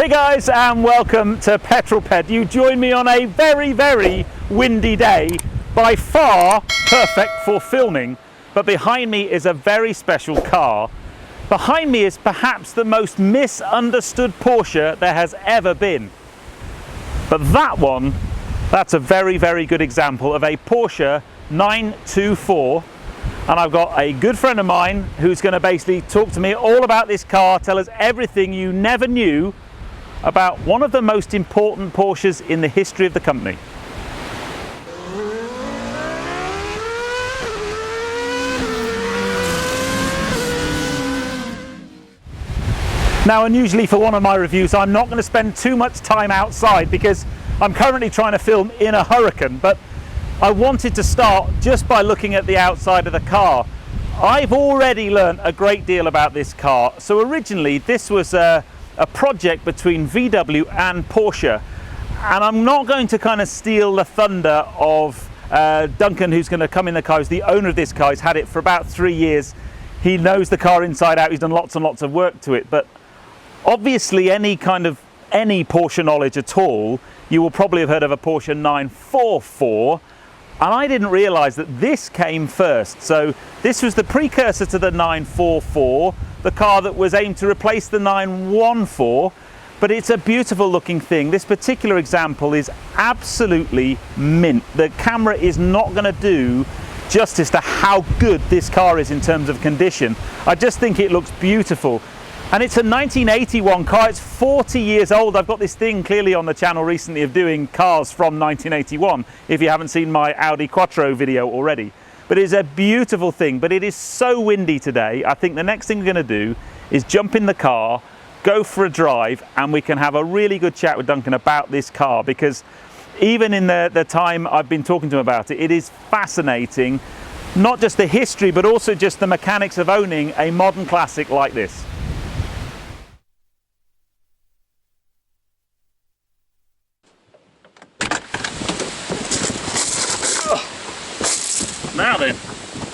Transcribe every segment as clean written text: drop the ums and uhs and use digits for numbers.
Hey guys, and welcome to Petrol Ped. You join me on a very, very windy day, by far perfect for filming, but behind me is a very special car. Behind me is perhaps the most misunderstood Porsche there has ever been. But that one, that's a very, very good example of a Porsche 924. And I've got a good friend of mine who's going to basically talk to me all about this car, tell us everything you never knew about one of the most important Porsches in the history of the company. Now, unusually for one of my reviews, I'm not going to spend too much time outside because I'm currently trying to film in a hurricane, but I wanted to start just by looking at the outside of the car. I've already learned a great deal about this car. So originally this was a project between VW and Porsche, and I'm not going to kind of steal the thunder of Duncan, who's going to come in the car, who's the owner of this car. He's had it for about 3 years. He knows the car inside out. He's done lots and lots of work to it, but obviously any Porsche knowledge at all, you will probably have heard of a Porsche 944, and I didn't realize that this came first. So this was the precursor to the 944, the car that was aimed to replace the 914, but it's a beautiful looking thing. This particular example is absolutely mint. The camera is not going to do justice to how good this car is in terms of condition. I just think it looks beautiful. And it's a 1981 car, it's 40 years old. I've got this thing clearly on the channel recently of doing cars from 1981, if you haven't seen my Audi Quattro video already. But it is a beautiful thing, but it is so windy today. I think the next thing we're gonna do is jump in the car, go for a drive, and we can have a really good chat with Duncan about this car, because even in the time I've been talking to him about it, it is fascinating, not just the history, but also just the mechanics of owning a modern classic like this. Now then,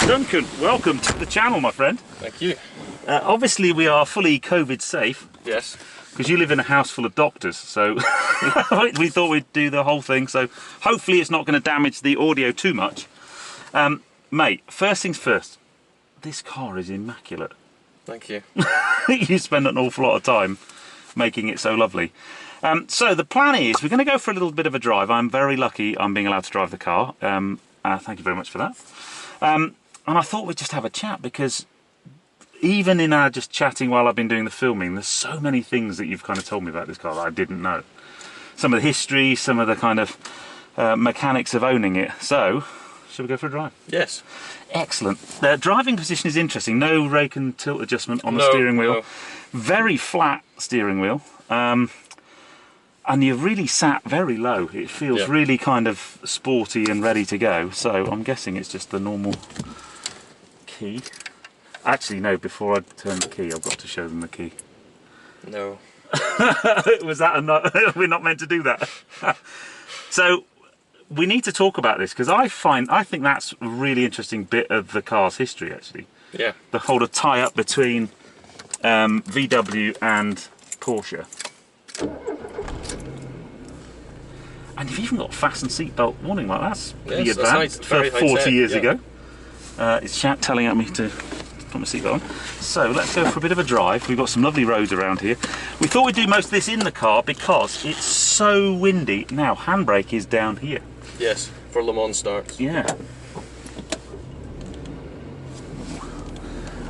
Duncan, welcome to the channel, my friend. Thank you. Obviously we are fully COVID safe. Yes. Because you live in a house full of doctors, so we thought we'd do the whole thing, so hopefully it's not going to damage the audio too much. Mate, first things first, this car is immaculate. Thank you. You spend an awful lot of time making it so lovely. So the plan is we're going to go for a little bit of a drive. I'm very lucky I'm being allowed to drive the car. Thank you very much for that. And I thought we'd just have a chat, because even in our just chatting while I've been doing the filming, there's so many things that you've kind of told me about this car that I didn't know. Some of the history, some of the kind of mechanics of owning it. So, shall we go for a drive? Yes. Excellent. The driving position is interesting. No rake and tilt adjustment on the steering wheel. No. Very flat steering wheel. And you've really sat very low. It feels really kind of sporty and ready to go. So I'm guessing it's just the normal key. Actually, no, before I turn the key, I've got to show them the key. No. Was that a not? We're not meant to do that. So we need to talk about this, because I think that's a really interesting bit of the car's history, actually. Yeah. The whole tie-up between VW and Porsche. And you've even got fasten seatbelt warning light. That's pretty advanced for 40 years ago. It's chat telling at me to put my seatbelt on. So let's go for a bit of a drive. We've got some lovely roads around here. We thought we'd do most of this in the car because it's so windy. Now, handbrake is down here. Yes, for Le Mans starts. Yeah.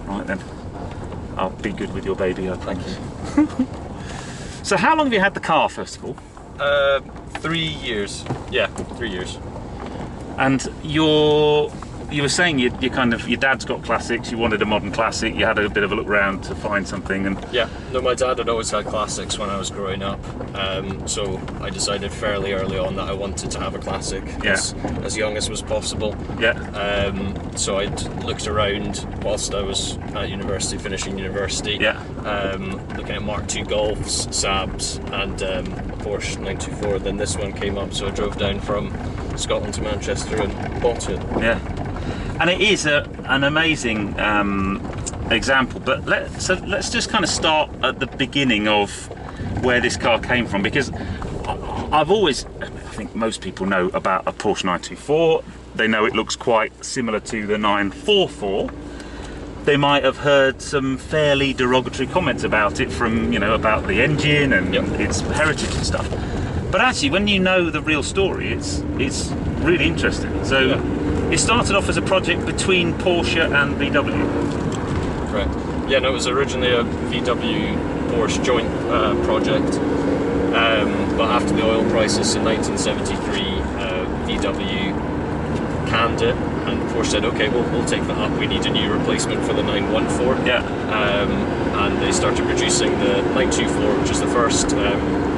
Right then. I'll be good with your baby, I promise. Thank you. So how long have you had the car, first of all? 3 years. Yeah, 3 years. And you were saying your dad's got classics, you wanted a modern classic, you had a bit of a look around to find something, and yeah, no, my dad had always had classics when I was growing up, so I decided fairly early on that I wanted to have a classic as young as was possible. So I'd looked around whilst I was at university, finishing university, looking at Mark II Golfs, Saabs, and a Porsche 924. Then this one came up, so I drove down from Scotland to Manchester and bought it. Yeah. And it is an amazing example, but let's just kind of start at the beginning of where this car came from, because I've always, I think most people know about a Porsche 924. They know it looks quite similar to the 944. They might have heard some fairly derogatory comments about it from, you know, about the engine and its heritage and stuff. But actually, when you know the real story, it's really interesting. So it started off as a project between Porsche and VW. Correct. Yeah, no, it was originally a VW Porsche joint project, but after the oil crisis in 1973, VW canned it, and Porsche said, okay, we'll take that up. We need a new replacement for the 914. Yeah. And they started producing the 924, which is the first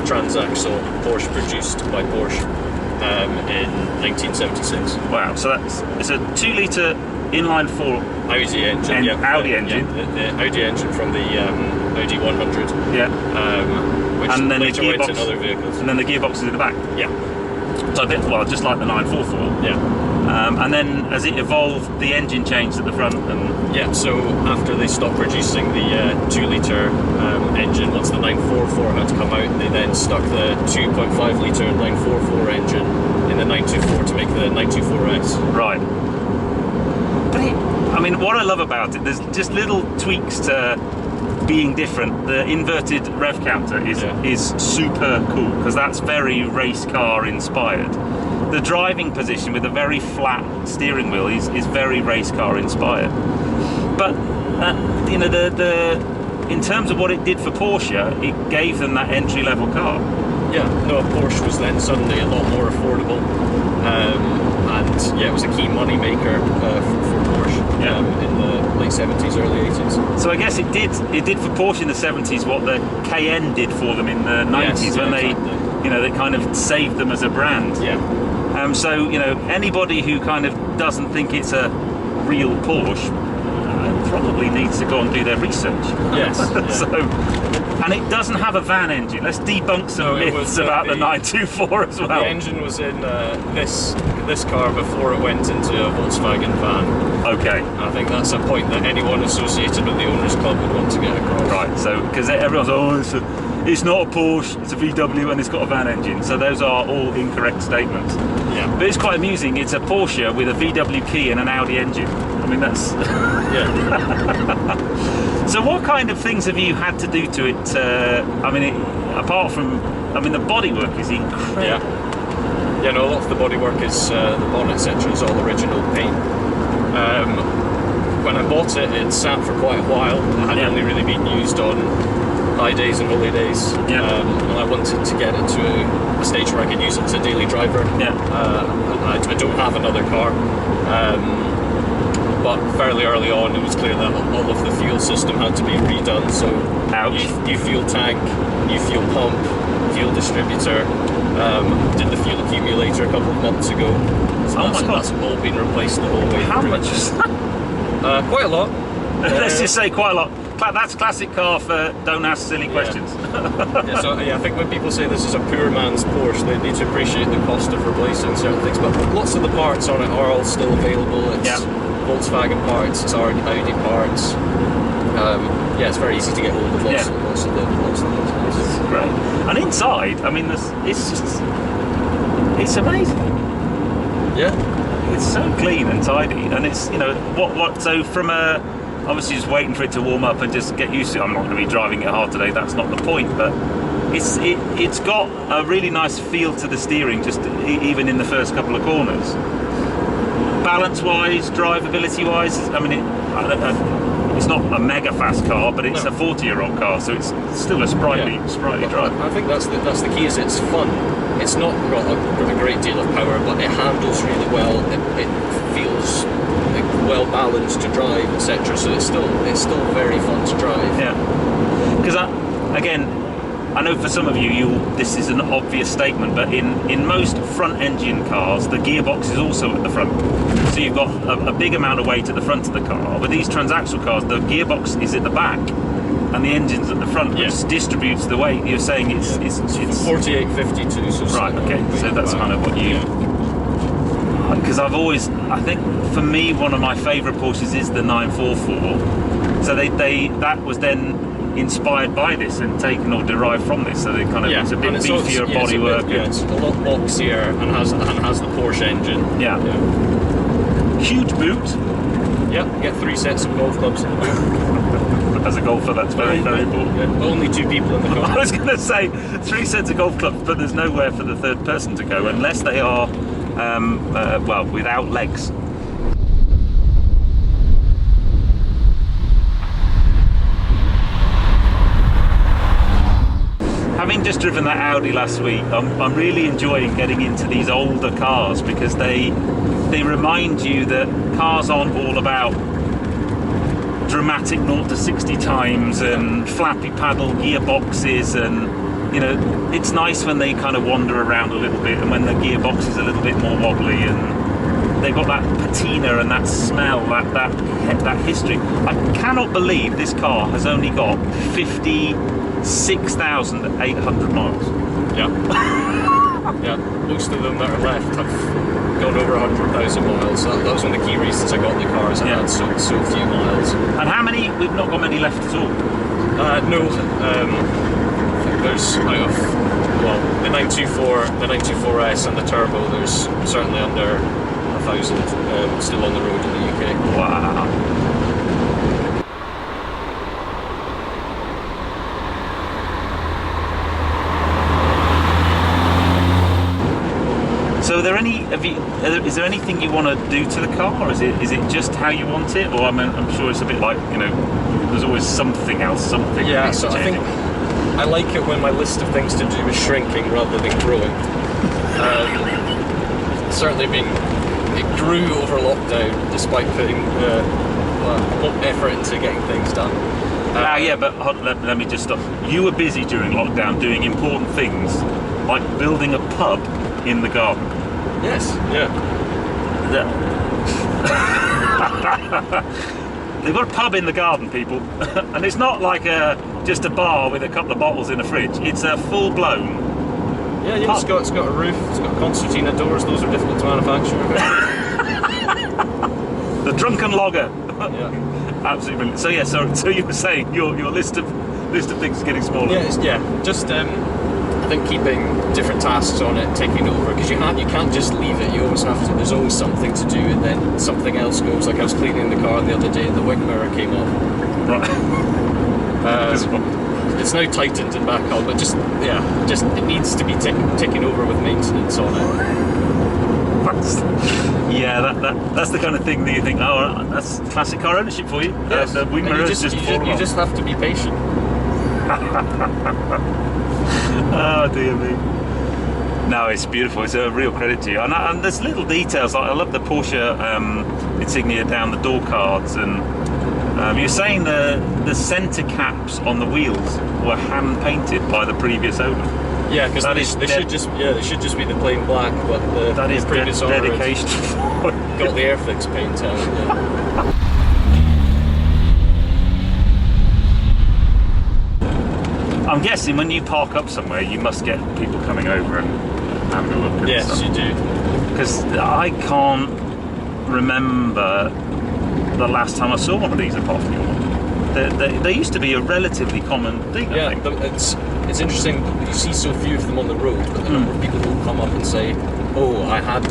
transaxle Porsche produced by Porsche in 1976. Wow, so it's a 2-litre inline-4 Audi engine. Audi engine. The Audi engine from the Audi 100. Yeah. Which and then later the went gearbox, in other vehicles. And then the gearbox is in the back. Yeah. So a bit, well, just like the 944. Yeah. And then as it evolved, the engine changed at the front. And yeah, so after they stopped producing the 2-litre engine, once the 944 had to come out, they then stuck the 2.5-litre 944 engine in the 924 to make the 924S. Right. But I mean, what I love about it, there's just little tweaks to being different. The inverted rev counter is super cool, because that's very race car inspired. The driving position with a very flat steering wheel is very race car inspired. But you know, in terms of what it did for Porsche, it gave them that entry level car. Yeah, no, a Porsche was then suddenly a lot more affordable, and yeah, it was a key money maker for Porsche in the late 70s, early 80s. So I guess it did for Porsche in the 70s what the Cayenne did for them in the 90s, when they, you know, they kind of saved them as a brand. Yeah. So, you know, anybody who kind of doesn't think it's a real Porsche probably needs to go and do their research. Yes. So, and it doesn't have a van engine. Let's debunk some myths about the 924 as well. The engine was in this car before it went into a Volkswagen van. Okay. I think that's a point that anyone associated with the owners' club would want to get across. Right. So, because everyone's it's not a Porsche, it's a VW, and it's got a van engine. So those are all incorrect statements. Yeah. But it's quite amusing. It's a Porsche with a VW key and an Audi engine. I mean, that's... Yeah. So what kind of things have you had to do to it? I mean, apart from... I mean, the bodywork is incredible. Yeah. Yeah, no, a lot of the bodywork is... the bonnet, etc. is all original paint. When I bought it, it sat for quite a while. It had only really been used on high days and holy days, and I wanted to get it to a stage where I could use it as a daily driver. I don't have another car, but fairly early on it was clear that all of the fuel system had to be redone, so new fuel tank, new fuel pump, fuel distributor, did the fuel accumulator a couple of months ago, so that's all been replaced the whole way through. How much is that? Quite a lot. Let's just say quite a lot. That's classic car for don't ask silly questions. I think when people say this is a poor man's Porsche, they need to appreciate the cost of replacing certain things. But lots of the parts on it are all still available. It's Volkswagen parts, it's Audi parts. It's very easy to get hold of lots of those places. Great. And inside, I mean, it's amazing. Yeah. It's so clean and tidy, and it's, you know, so from a... Obviously just waiting for it to warm up and just get used to it. I'm not going to be driving it hard today, that's not the point, but it's got a really nice feel to the steering, just even in the first couple of corners. Balance wise, drivability wise, I mean, it's not a mega fast car, but it's a 40-year-old car, so it's still a sprightly drive. I think that's the key, is it's fun. It's not got a great deal of power, but it handles really well. It feels well balanced to drive, etc. So it's still very fun to drive. Yeah, because again, I know for some of you, this is an obvious statement, but in most front engine cars, the gearbox is also at the front. So you've got a big amount of weight at the front of the car. With these transaxle cars, the gearbox is at the back and the engine's at the front, which distributes the weight. You're saying it's 4852. So right. Okay. So that's kind of what you. Because I think for me, one of my favourite Porsches is the 944. So that was then inspired by this and taken or derived from this, so they kind of it's a bit beefier bodywork. Yeah, it's a lot boxier and has the Porsche engine. Yeah. Huge boot. Yeah, you get 3 sets of golf clubs in the boot. As a golfer, that's very important. Yeah, only 2 people in the car. I was going to say 3 sets of golf clubs, but there's nowhere for the third person to go unless they are, well, without legs. Having just driven that Audi last week, I'm really enjoying getting into these older cars because they remind you that cars aren't all about dramatic 0 to 60 times and flappy paddle gearboxes, and you know, it's nice when they kind of wander around a little bit and when the gearbox is a little bit more wobbly and they've got that patina and that smell, that history. I cannot believe this car has only got 56,800 miles. Yeah. Yeah, most of them that are left have gone over 100,000 miles. That was one of the key reasons I got the car, is I had so few miles. And how many? We've not got many left at all. No. I think there's out of, well, the 924S and the turbo, there's certainly under 1,000 still on the road in the UK. Wow. So, is there anything you want to do to the car, or is it just how you want it? Or I'm sure it's a bit like, you know, there's always something else, something. Yeah, so I think I like it when my list of things to do is shrinking rather than growing. Certainly it grew over lockdown despite putting effort into getting things done. Yeah, but let me just stop. You were busy during lockdown doing important things like building a pub in the garden. Yes, yeah. They've got a pub in the garden, people, and it's not like just a bar with a couple of bottles in a fridge. It's a full-blown. Yeah, it's got a roof. It's got concertina doors. Those are difficult to manufacture. The Duncan logger. Yeah. Absolutely brilliant. So yeah, so you were saying your list of things is getting smaller. Yeah, just I think keeping different tasks on it, taking over, because you can't just leave it. You always have to. There's always something to do, and then something else goes. Like I was cleaning the car the other day, and the wing mirror came off. Right. It's now tightened and back on, but just it needs to be ticking over with maintenance on it. That's the kind of thing that you think, oh, that's classic car ownership for you. Yes. The wing mirror is just falling you off. just have to be patient. Oh dear me. No, it's beautiful. It's a real credit to you. And there's little details. I love the Porsche insignia down the door cards, and you're saying the centre caps on the wheels were hand painted by the previous owner. Yeah, because they should just be the plain black, but the previous owner dedication. got the Airfix paint on it. Yeah. I'm guessing when you park up somewhere, you must get people coming over and having a look at Yes, stuff. you do. Because I can't remember the last time I saw one of these apart from your one. They used to be a relatively common thing, I think. It's interesting that you see so few of them on the road, but the number of people who will come up and say, oh, I had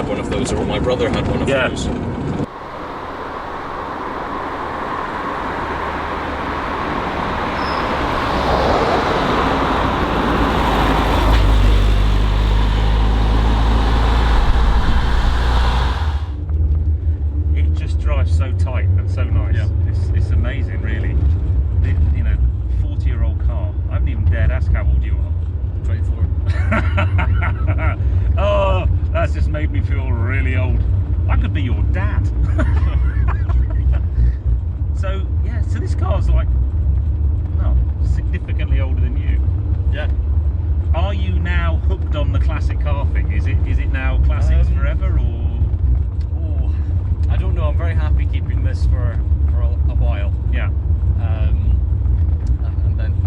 one of those, or my brother had one of those. So tight and so nice. Yeah. It's amazing, really. 40-year-old car. I haven't even dared ask how old you are. 24. Oh, that's just made me feel really old. I could be your dad. So this car's like, significantly older than you. Yeah. Are you now hooked on the classic car thing? Is it now classics forever, or? I don't know. I'm very happy keeping this for a while. Yeah. And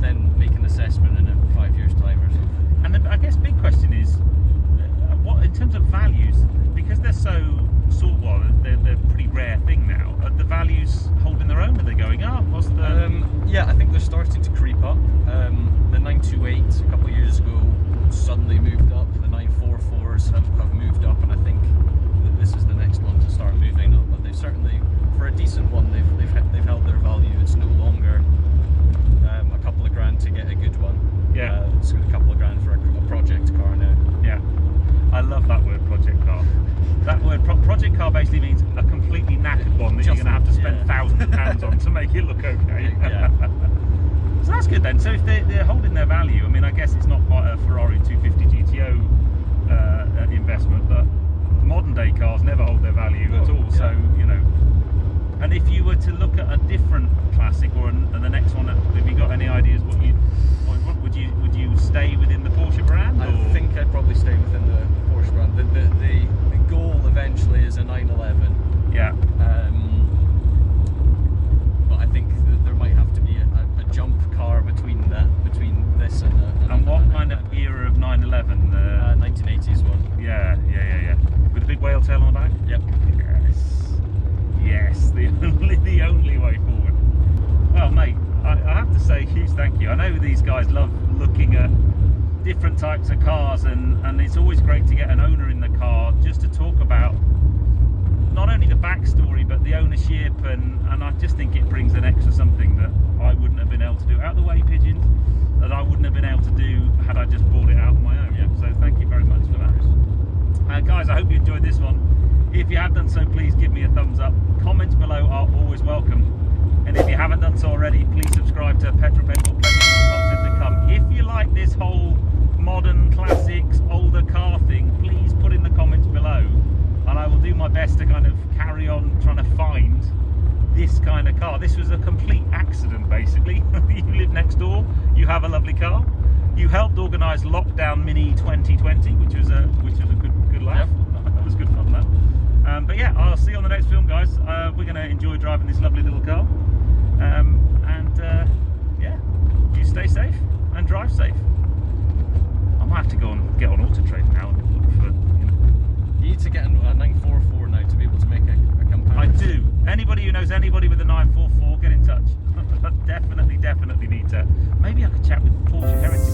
then make an assessment in 5 years' time or something. And I guess big question is, what in terms of values, because they're so they're a pretty rare thing now. Are the values holding their own? Are they going up? What's the? Yeah, I think they're starting suddenly moved up. The 944s have moved up, and I think that this is the next one to start moving up. But they've certainly, for a decent one, they've held their value. It's no longer a couple of grand to get a good one. Yeah. It's a couple of grand for a project car now. Yeah. I love that word, project car. That word project car basically means a completely knackered one that you're going to have to spend thousands of pounds on to make it look okay. Yeah. So that's good then. So if they're holding their value, I mean, I guess it's not quite a Ferrari 250 GTO investment, but modern day cars never hold their value at all. So, you know, and if you were to look at a different classic or the next one, have you got any ideas what would you stay within the Porsche brand? I think I'd probably stay within the Porsche brand. The goal eventually is a 911. Yeah. But I think that there might have to be a jump car between this and what kind of era of 911? 1980s one. Yeah. With a big whale tail on the back? Yep. Yes, the only way forward. Well, mate, I have to say huge thank you. I know these guys love looking at different types of cars, and it's always great to get an owner in the car just to talk about not only the backstory but the ownership, and I just think it brings an extra something that I wouldn't have been able to do. Out of the way, pigeons, that I wouldn't have been able to do had I just brought it out on my own. Yeah. So thank you very much for that. Guys, I hope you enjoyed this one. If you have done so, please give me a thumbs up. Comments below are always welcome. And if you haven't done so already, please subscribe to Petrol. Plenty more content to come. If you like this whole modern classics, older car thing, please put in the comments below, and I will do my best to kind of carry on trying to find this kind of car. This was a complete accident, basically. You live next door, you have a lovely car. You helped organise Lockdown Mini 2020, which was a good laugh. Yep. That was good fun, that. But yeah, I'll see you on the next film, guys. We're going to enjoy driving this lovely little car. Yeah, you stay safe and drive safe. I might have to go and get on Auto Trade now and look for, you know. You need to get a 944 now to be able to make a comparison. I do. Anybody who knows anybody with a 944, get in touch. Definitely need to. Maybe I could chat with Porsche Heritage.